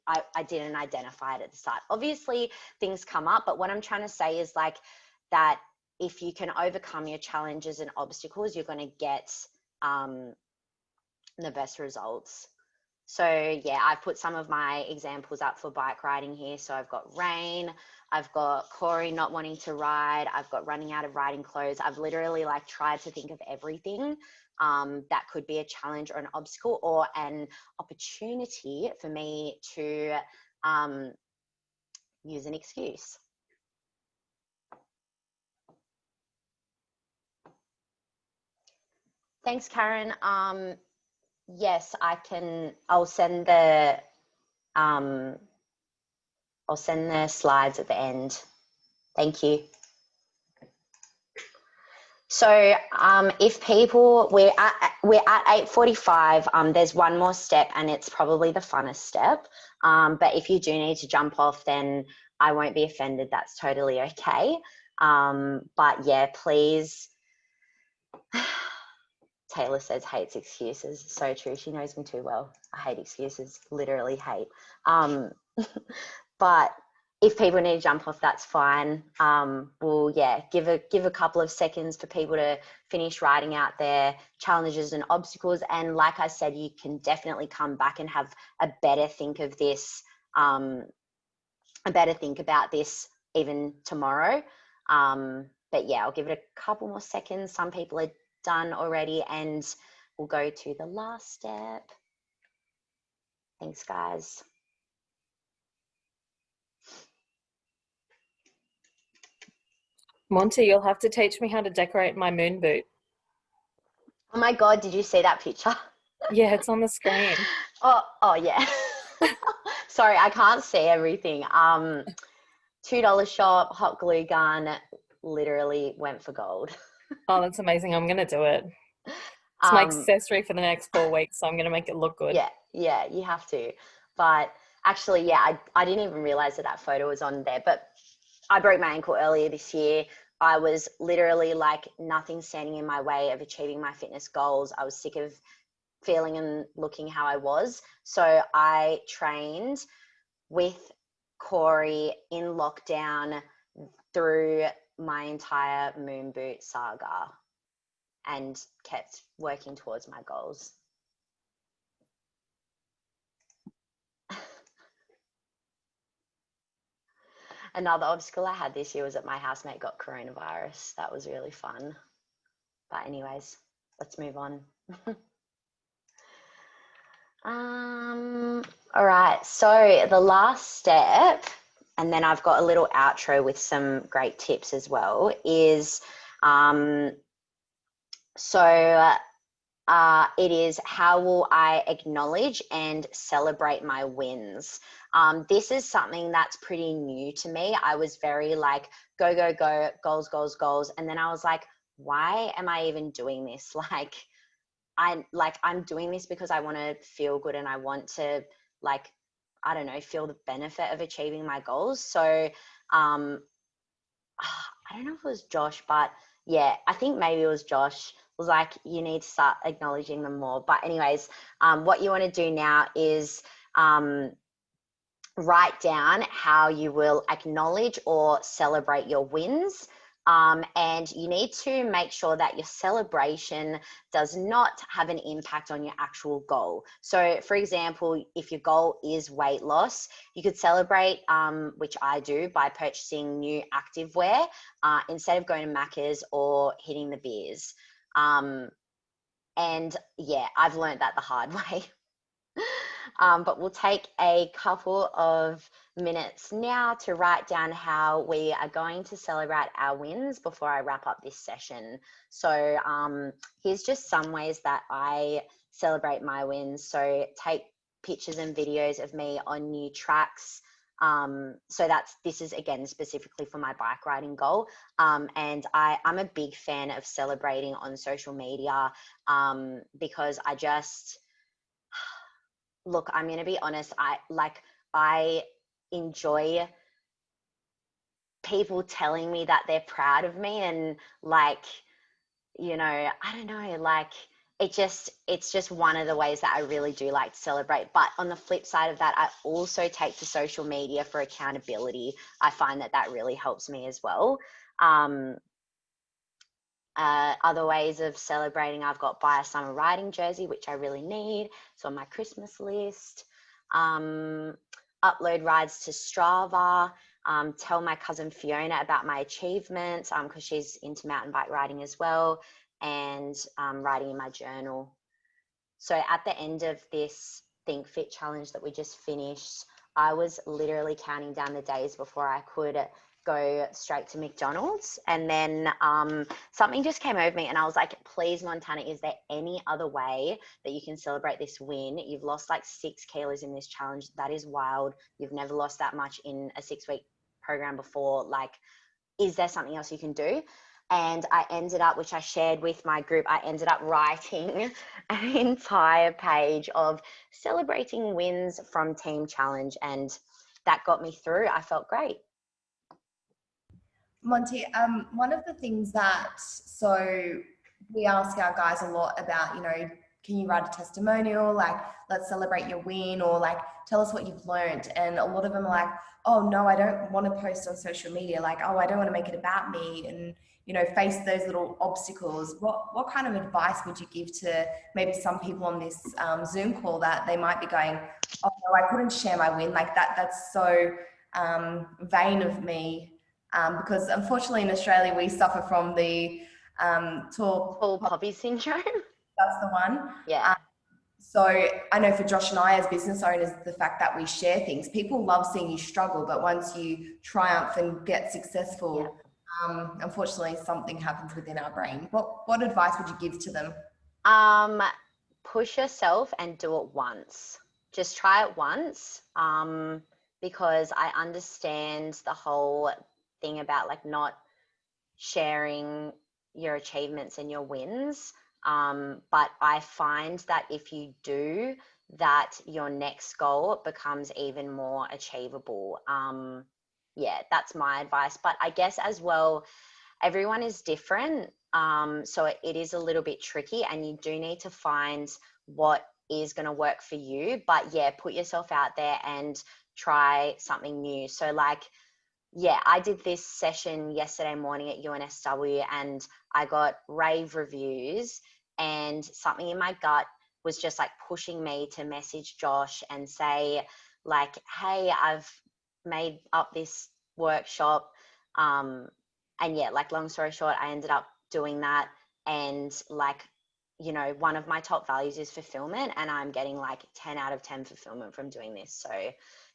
I didn't identify it at the start. Obviously things come up, but what I'm trying to say is like that if you can overcome your challenges and obstacles, you're going to get the best results. So yeah, I've put some of my examples up for bike riding here. So I've got rain, I've got Corey not wanting to ride, I've got running out of riding clothes. I've literally like tried to think of everything that could be a challenge or an obstacle or an opportunity for me to use an excuse. Thanks, Karen. Yes, I can. I'll send the slides at the end. Thank you. So if people, we're at 8:45, there's one more step and it's probably the funnest step. But if you do need to jump off, then I won't be offended. That's totally okay. But yeah, please. Taylor says hates excuses. So true. She knows me too well. I hate excuses, literally hate. But if people need to jump off, that's fine. We'll give a couple of seconds for people to finish writing out their challenges and obstacles. And like I said, you can definitely come back and have a better think of this, about this even tomorrow. But yeah, I'll give it a couple more seconds. Some people are done already and we'll go to the last step. Thanks, guys. Monty, you'll have to teach me how to decorate my moon boot. Oh my God, did you see that picture? Yeah, it's on the screen. Oh yeah. Sorry, I can't see everything. $2 shop, hot glue gun, literally went for gold. Oh, that's amazing. I'm going to do it. It's my accessory for the next 4 weeks, so I'm going to make it look good. Yeah, you have to. But actually, yeah, I didn't even realize that photo was on there. But I broke my ankle earlier this year. I was literally like nothing standing in my way of achieving my fitness goals. I was sick of feeling and looking how I was. So I trained with Corey in lockdown through my entire moon boot saga and kept working towards my goals. Another obstacle I had this year was that my housemate got coronavirus. That was really fun. But anyways, let's move on. All right, so the last step, and then I've got a little outro with some great tips as well, is it is how will I acknowledge and celebrate my wins? This is something that's pretty new to me. I was very like, go, go, go, goals, goals, goals. And then I was like, why am I even doing this? I'm doing this because I want to feel good and I want to feel the benefit of achieving my goals. So I don't know if it was Josh, but yeah, I think maybe it was Josh. Was like, you need to start acknowledging them more. But anyways, what you want to do now is write down how you will acknowledge or celebrate your wins. And you need to make sure that your celebration does not have an impact on your actual goal. So for example, if your goal is weight loss, you could celebrate, which I do, by purchasing new activewear instead of going to Macca's or hitting the beers. And yeah, I've learned that the hard way. But we'll take a couple of minutes now to write down how we are going to celebrate our wins before I wrap up this session. So here's just some ways that I celebrate my wins. So take pictures and videos of me on new tracks. So this is again specifically for my bike riding goal. And I'm a big fan of celebrating on social media because look, I'm going to be honest. I enjoy people telling me that they're proud of me, and like, you know, I don't know, like it's just one of the ways that I really do like to celebrate. But on the flip side of that, I also take to social media for accountability. I find that really helps me as well. Other ways of celebrating, I've got buy a summer riding jersey, which I really need. It's on my Christmas list. Upload rides to Strava. Tell my cousin Fiona about my achievements because she's into mountain bike riding as well, and writing in my journal. So at the end of this Think Fit challenge that we just finished, I was literally counting down the days before I could go straight to McDonald's. And then something just came over me and I was like, please, Montana, is there any other way that you can celebrate this win? You've lost like 6 kilos in this challenge. That is wild. You've never lost that much in a 6-week program before. Like, is there something else you can do? And I ended up, which I shared with my group, I ended up writing an entire page of celebrating wins from Team Challenge. And that got me through. I felt great. Monty, one of the things so we ask our guys a lot about, you know, can you write a testimonial? Like, let's celebrate your win, or like, tell us what you've learned. And a lot of them are like, oh no, I don't want to post on social media. Like, oh, I don't want to make it about me, and, you know, face those little obstacles. What kind of advice would you give to maybe some people on this Zoom call that they might be going, oh no, I couldn't share my win. Like that's so vain of me. Because unfortunately in Australia, we suffer from the Tall poppy syndrome. That's the one. Yeah. So I know for Josh and I as business owners, the fact that we share things, people love seeing you struggle, but once you triumph and get successful, unfortunately something happens within our brain. What advice would you give to them? Push yourself and do it once. Just try it once. Because I understand the whole thing about like not sharing your achievements and your wins. But I find that if you do that, your next goal becomes even more achievable. Yeah, that's my advice. But I guess as well, everyone is different. So it is a little bit tricky, and you do need to find what is going to work for you. But yeah, put yourself out there and try something new. So like, yeah, I did this session yesterday morning at UNSW and I got rave reviews, and something in my gut was just like pushing me to message Josh and say like, hey, I've made up this workshop. And yeah, like long story short, I ended up doing that. And like, you know, one of my top values is fulfillment, and I'm getting like 10 out of 10 fulfillment from doing this. So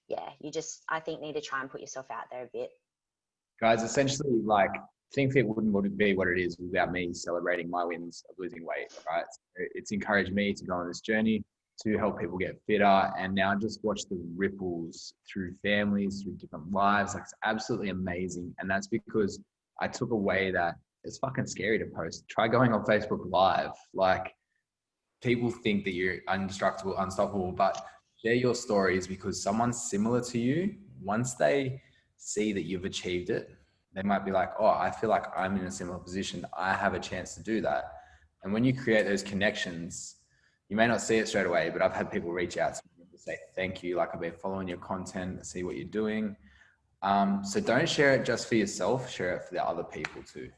yeah, you just, I think, need to try and put yourself out there a bit. Guys, essentially, like, Think Fit wouldn't be what it is without me celebrating my wins of losing weight, right? So it's encouraged me to go on this journey to help people get fitter, and now just watch the ripples through families, through different lives. Like, it's absolutely amazing. And that's because I took away that it's fucking scary to post. Try going on Facebook Live. Like, people think that you're indestructible, unstoppable, but share your stories, because someone similar to you, once they see that you've achieved it, they might be like, oh, I feel like I'm in a similar position. I have a chance to do that. And when you create those connections, you may not see it straight away, but I've had people reach out to me to say, thank you. Like, I've been following your content, see what you're doing. So don't share it just for yourself, share it for the other people too.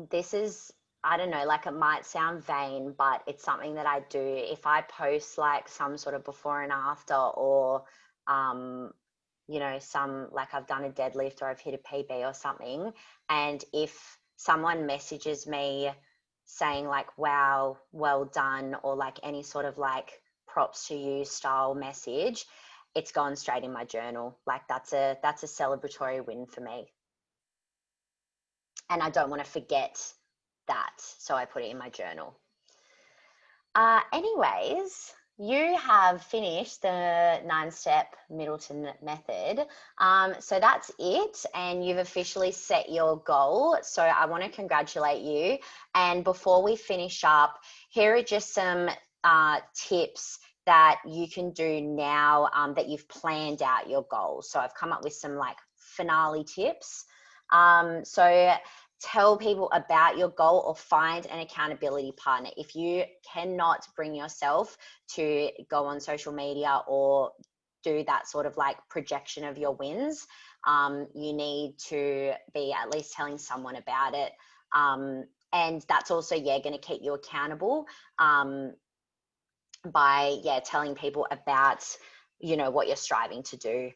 This is, I don't know, like, it might sound vain, but it's something that I do. If I post like some sort of before and after, or, you know, some, like, I've done a deadlift or I've hit a PB or something, and if someone messages me saying like, wow, well done, or like any sort of like props to you style message, it's gone straight in my journal. Like that's a celebratory win for me. And I don't want to forget that. So I put it in my journal. Anyways, you have finished the 9-step Middleton method. So that's it. And you've officially set your goal. So I want to congratulate you. And before we finish up, here are just some tips that you can do now that you've planned out your goals. So I've come up with some like finale tips. So tell people about your goal or find an accountability partner. If you cannot bring yourself to go on social media or do that sort of like projection of your wins, you need to be at least telling someone about it. And that's also, going to keep you accountable by, telling people about, what you're striving to do.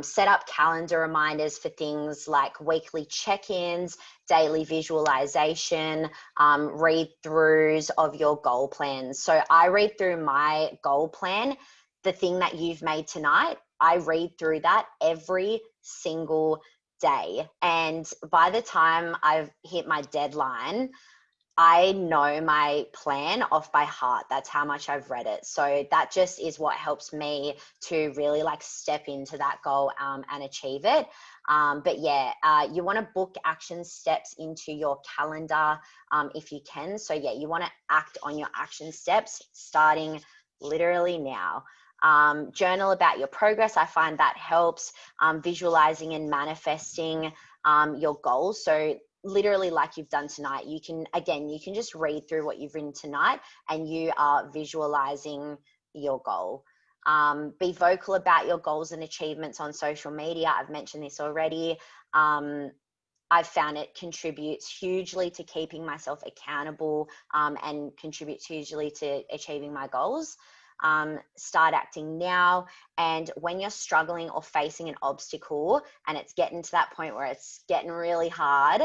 Set up calendar reminders for things like weekly check-ins, daily visualization, read-throughs of your goal plans. So I read through my goal plan, the thing that you've made tonight, I read through that every single day. And by the time I've hit my deadline, I know my plan off by heart. That's how much I've read it. So that just is what helps me to really like step into that goal and achieve it. But you want to book action steps into your calendar if you can. So you want to act on your action steps starting literally now. Journal about your progress. I find that helps. Visualizing and manifesting your goals. So literally like you've done tonight, you can just read through what you've written tonight and you are visualizing your goal. Be vocal about your goals and achievements on social media. I've mentioned this already. I've found it contributes hugely to keeping myself accountable and contributes hugely to achieving my goals. Start acting now. And when you're struggling or facing an obstacle and it's getting to that point where it's getting really hard,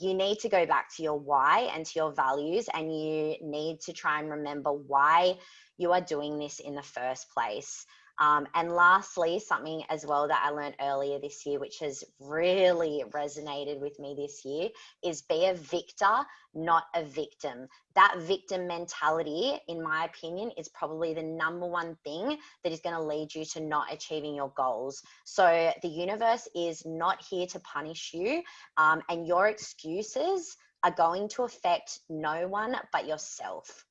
you need to go back to your why and to your values, and you need to try and remember why you are doing this in the first place. And lastly, something as well that I learned earlier this year, which has really resonated with me this year, is be a victor, not a victim. That victim mentality, in my opinion, is probably the number one thing that is going to lead you to not achieving your goals. So the universe is not here to punish you, and your excuses are going to affect no one but yourself.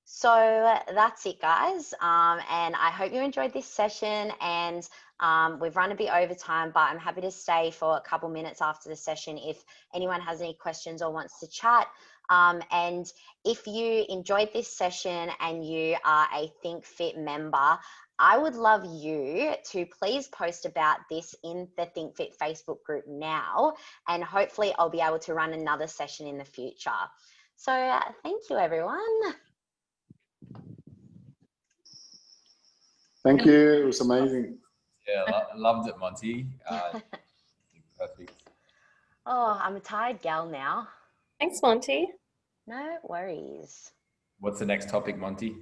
So that's it, guys. And I hope you enjoyed this session. And we've run a bit over time, but I'm happy to stay for a couple minutes after the session if anyone has any questions or wants to chat. And if you enjoyed this session and you are a Think Fit member, I would love you to please post about this in the Think Fit Facebook group now. And hopefully I'll be able to run another session in the future. So thank you, everyone. Thank you. It was amazing. Yeah, loved it, Monty. Perfect. Oh, I'm a tired gal now. Thanks, Monty. No worries. What's the next topic, Monty?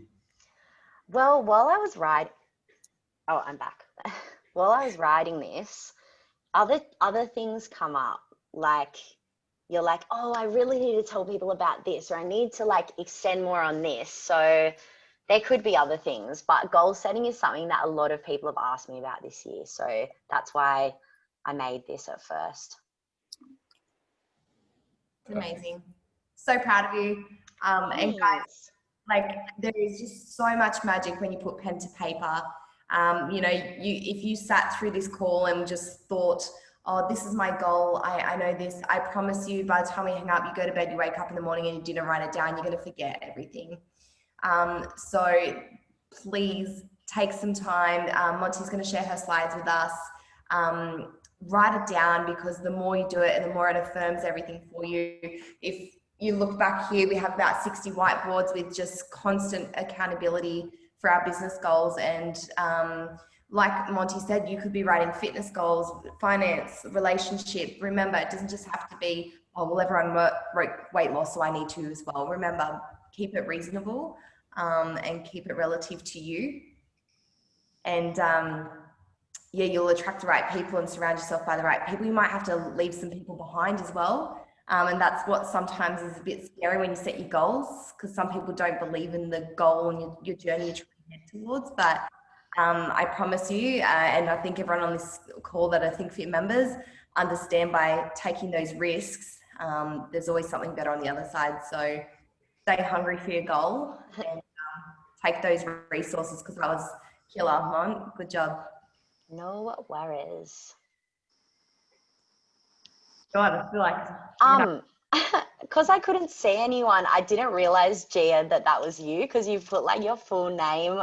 Well, while I was riding, I'm back. While I was writing this, other things come up. Like you're like, oh, I really need to tell people about this, or I need to like extend more on this. So there could be other things, but goal setting is something that a lot of people have asked me about this year. So that's why I made this at first. It's amazing. So proud of you. And guys, like there is just so much magic when you put pen to paper. If you sat through this call and just thought, oh, this is my goal, I know this, I promise you by the time we hang up, you go to bed, you wake up in the morning and you didn't write it down, you're going to forget everything. So please take some time. Monty's going to share her slides with us. Write it down, because the more you do it and the more it affirms everything for you. If you look back here, we have about 60 whiteboards with just constant accountability for our business goals. And like Monty said, you could be writing fitness goals, finance, relationship. Remember, it doesn't just have to be oh, well, everyone wrote weight loss, so I need to as well. Remember, keep it reasonable and keep it relative to you. And yeah, you'll attract the right people and surround yourself by the right people. You might have to leave some people behind as well. And that's what sometimes is a bit scary when you set your goals, because some people don't believe in the goal and your journey you're trying to head towards. But I promise you, and I think everyone on this call that are Think Fit members understand, by taking those risks, there's always something better on the other side. So stay hungry for your goal and take those resources, because that was killer, Mon. Good job. No worries. God, I feel like Because I couldn't see anyone, I didn't realize, Gia, that was you, because you put like your full name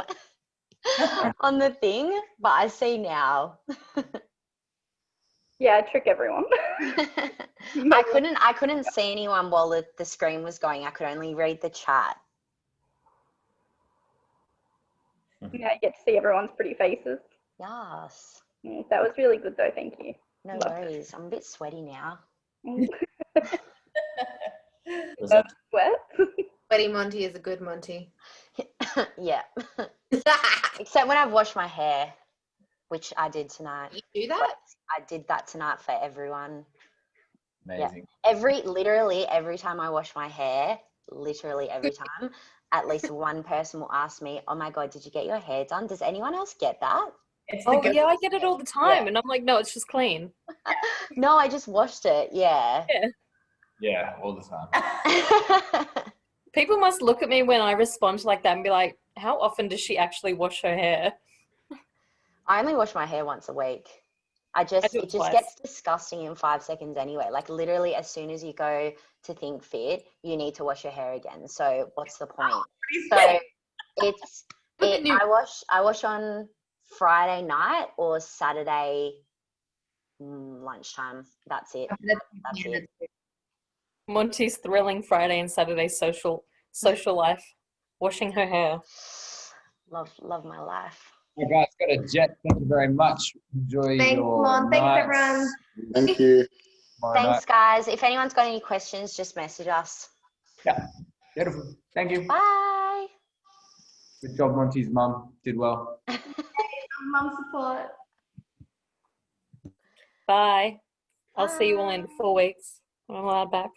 on the thing, but I see now. Yeah, I trick everyone. I couldn't see anyone while the screen was going. I could only read the chat. Yeah, you get to see everyone's pretty faces. Yes. That was really good though, thank you. No worries. I'm a bit sweaty now. Sweat? Sweaty Monty is a good Monty. Yeah. Except when I've washed my hair, which I did tonight. You do that? I did that tonight for everyone. Amazing. Yeah. Literally every time I wash my hair, literally every time, at least one person will ask me, "Oh my God, did you get your hair done?" Does anyone else get that? Oh yeah, I get it all the time, and I'm like, no, it's just clean. No, I just washed it. Yeah. Yeah, all the time. People must look at me when I respond like that and be like, how often does she actually wash her hair? I only wash my hair once a week. It just twice. gets disgusting in 5 seconds anyway. Like literally as soon as you go to Think Fit, you need to wash your hair again. So what's the point? So I wash on Friday night or Saturday lunchtime. That's it. That's it. Monty's thrilling Friday and Saturday social life, washing her hair. Love my life. You guys got a jet. Thank you very much. Enjoy Thanks, your Mom. Thanks, nights. everyone. Thank you. Thanks, guys. If anyone's got any questions, just message us. Yeah, beautiful. Thank you. Bye. Good job, Monty's mum. Did well. Mum support. Bye. I'll see you all in 4 weeks when I'm allowed back.